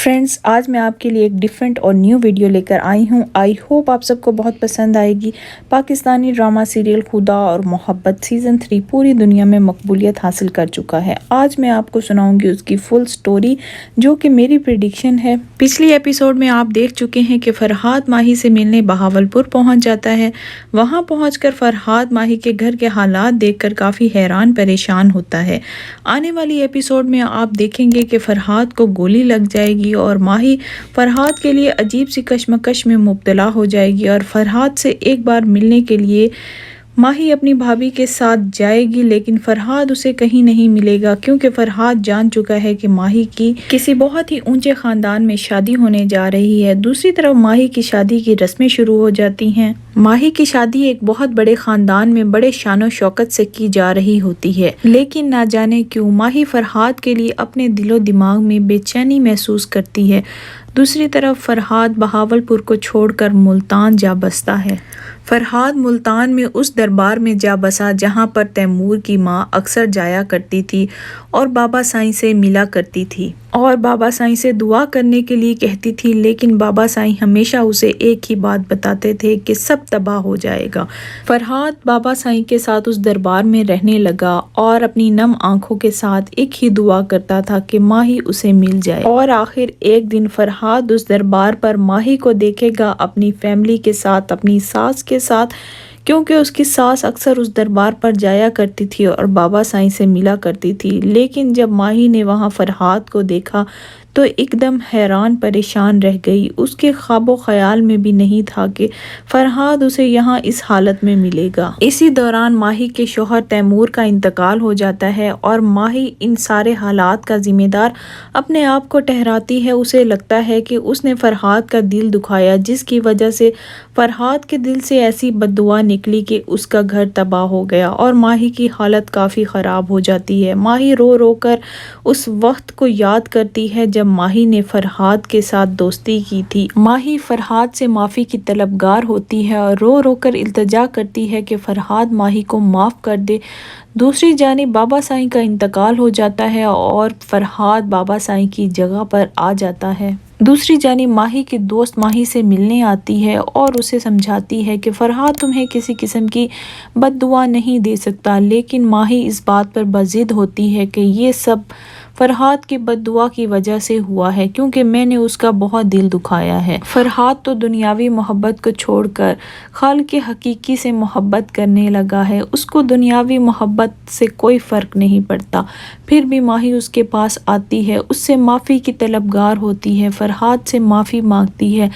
Friends, آج میں آپ کے لیے ایک ڈیفرنٹ اور نیو ویڈیو لے کر آئی ہوں۔ آئی ہوپ آپ سب کو بہت پسند آئے گی۔ پاکستانی ڈرامہ سیریل خدا اور محبت سیزن 3 پوری دنیا میں مقبولیت حاصل کر چکا ہے۔ آج میں آپ کو سناؤں گی اس کی فل سٹوری، جو کہ میری پریڈکشن ہے۔ پچھلی ایپیسوڈ میں آپ دیکھ چکے ہیں کہ فرحاد ماہی سے ملنے بہاولپور پہنچ جاتا ہے۔ وہاں پہنچ کر فرحاد ماہی کے گھر کے حالات دیکھ کر کافی حیران پریشان ہوتا ہے۔ آنے والی ایپیسوڈ میں آپ دیکھیں گے کہ فرحاد کو گولی لگ جائے گی اور ماہی فرحاد کے لیے عجیب سی کشمکش میں مبتلا ہو جائے گی، اور فرحاد سے ایک بار ملنے کے لیے ماہی اپنی بھابھی کے ساتھ جائے گی، لیکن فرحاد اسے کہیں نہیں ملے گا کیونکہ فرحاد جان چکا ہے کہ ماہی کی کسی بہت ہی اونچے خاندان میں شادی ہونے جا رہی ہے۔ دوسری طرف ماہی کی شادی کی رسمیں شروع ہو جاتی ہیں۔ ماہی کی شادی ایک بہت بڑے خاندان میں بڑے شان و شوکت سے کی جا رہی ہوتی ہے، لیکن نہ جانے کیوں ماہی فرحاد کے لیے اپنے دل و دماغ میں بے چینی محسوس کرتی ہے۔ دوسری طرف فرحاد بہاولپور کو چھوڑ کر ملتان جا بستا ہے۔ فرحاد ملتان میں اس دربار میں جا بسا جہاں پر تیمور کی ماں اکثر جایا کرتی تھی اور بابا سائیں سے ملا کرتی تھی اور بابا سائیں سے دعا کرنے کے لیے کہتی تھی، لیکن بابا سائیں ہمیشہ اسے ایک ہی بات بتاتے تھے کہ سب تباہ ہو جائے گا۔ فرحاد بابا سائیں کے ساتھ اس دربار میں رہنے لگا اور اپنی نم آنکھوں کے ساتھ ایک ہی دعا کرتا تھا کہ ماہی اسے مل جائے، اور آخر ایک دن فرحاد اس دربار پر ماہی کو دیکھے گا اپنی فیملی کے ساتھ، اپنی ساس کے ساتھ، کیونکہ اس کی ساس اکثر اس دربار پر جایا کرتی تھی اور بابا سائیں سے ملا کرتی تھی۔ لیکن جب ماہی نے وہاں فرحاد کو دیکھا تو ایک دم حیران پریشان رہ گئی۔ اس کے خواب و خیال میں بھی نہیں تھا کہ فرحاد اسے یہاں اس حالت میں ملے گا۔ اسی دوران ماہی کے شوہر تیمور کا انتقال ہو جاتا ہے اور ماہی ان سارے حالات کا ذمہ دار اپنے آپ کو ٹھہراتی ہے۔ اسے لگتا ہے کہ اس نے فرحاد کا دل دکھایا، جس کی وجہ سے فرحاد کے دل سے ایسی بد دعا نکلی کہ اس کا گھر تباہ ہو گیا اور ماہی کی حالت کافی خراب ہو جاتی ہے۔ ماہی رو رو کر اس وقت کو یاد کرتی ہے جب ماہی نے فرحاد کے ساتھ دوستی کی تھی۔ ماہی فرحاد سے معافی کی طلبگار ہوتی ہے اور رو رو کر التجا کرتی ہے کہ فرحاد ماہی کو معاف کر دے۔ دوسری جانب بابا سائیں کا انتقال ہو جاتا ہے اور فرحاد بابا سائیں کی جگہ پر آ جاتا ہے۔ دوسری جانب ماہی کی دوست ماہی سے ملنے آتی ہے اور اسے سمجھاتی ہے کہ فرحاد تمہیں کسی قسم کی بد دعا نہیں دے سکتا، لیکن ماہی اس بات پر بضد ہوتی ہے کہ یہ سب فرحاد کی بد دعا کی وجہ سے ہوا ہے، کیونکہ میں نے اس کا بہت دل دکھایا ہے۔ فرحاد تو دنیاوی محبت کو چھوڑ کر خالق حقیقی سے محبت کرنے لگا ہے، اس کو دنیاوی محبت سے کوئی فرق نہیں پڑتا۔ پھر بھی ماہی اس کے پاس آتی ہے، اس سے معافی کی طلبگار ہوتی ہے، فرحاد سے معافی مانگتی ہے،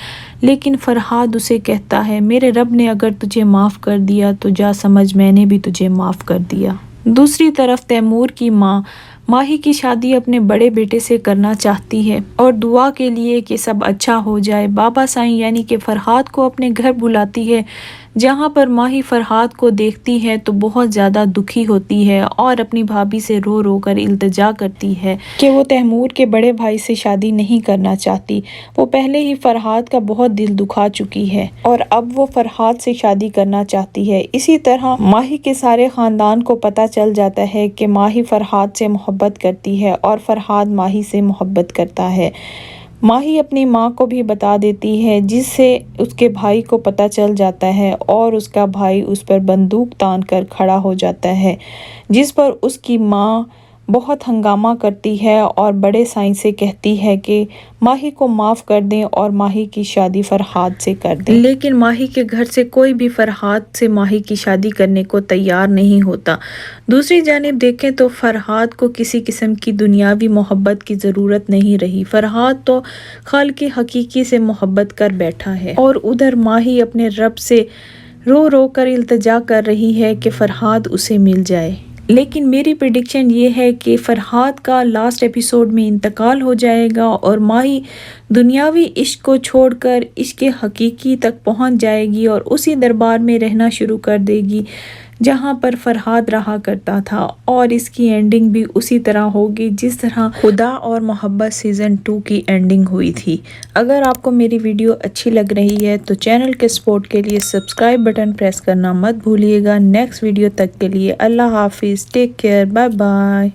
لیکن فرحاد اسے کہتا ہے میرے رب نے اگر تجھے معاف کر دیا تو جا سمجھ میں نے بھی تجھے معاف کر دیا۔ دوسری طرف تیمور کی ماں ماہی کی شادی اپنے بڑے بیٹے سے کرنا چاہتی ہے اور دعا کے لیے کہ سب اچھا ہو جائے بابا سائیں یعنی کہ فرحاد کو اپنے گھر بلاتی ہے، جہاں پر ماہی فرحاد کو دیکھتی ہے تو بہت زیادہ دکھی ہوتی ہے اور اپنی بھابھی سے رو رو کر التجا کرتی ہے کہ وہ تیمور کے بڑے بھائی سے شادی نہیں کرنا چاہتی۔ وہ پہلے ہی فرحاد کا بہت دل دکھا چکی ہے اور اب وہ فرحاد سے شادی کرنا چاہتی ہے۔ اسی طرح ماہی کے سارے خاندان کو پتہ چل جاتا ہے کہ ماہی فرحاد سے محبت کرتی ہے اور فرحاد ماہی سے محبت کرتا ہے۔ ماہی اپنی ماں کو بھی بتا دیتی ہے، جس سے اس کے بھائی کو پتہ چل جاتا ہے اور اس کا بھائی اس پر بندوق تان کر کھڑا ہو جاتا ہے، جس پر اس کی ماں بہت ہنگامہ کرتی ہے اور بڑے سائیں سے کہتی ہے کہ ماہی کو معاف کر دیں اور ماہی کی شادی فرحاد سے کر دیں، لیکن ماہی کے گھر سے کوئی بھی فرحاد سے ماہی کی شادی کرنے کو تیار نہیں ہوتا۔ دوسری جانب دیکھیں تو فرحاد کو کسی قسم کی دنیاوی محبت کی ضرورت نہیں رہی۔ فرحاد تو خالق حقیقی سے محبت کر بیٹھا ہے اور ادھر ماہی اپنے رب سے رو رو کر التجا کر رہی ہے کہ فرحاد اسے مل جائے۔ لیکن میری پریڈکشن یہ ہے کہ فرحاد کا لاسٹ ایپیسوڈ میں انتقال ہو جائے گا اور ماہی دنیاوی عشق کو چھوڑ کر عشق حقیقی تک پہنچ جائے گی اور اسی دربار میں رہنا شروع کر دے گی جہاں پر فرحاد رہا کرتا تھا، اور اس کی اینڈنگ بھی اسی طرح ہوگی جس طرح خدا اور محبت سیزن 2 کی اینڈنگ ہوئی تھی۔ اگر آپ کو میری ویڈیو اچھی لگ رہی ہے تو چینل کے سپورٹ کے لیے سبسکرائب بٹن پریس کرنا مت بھولیے گا۔ نیکسٹ ویڈیو تک کے لیے اللہ حافظ، ٹیک کیئر، بائے بائے۔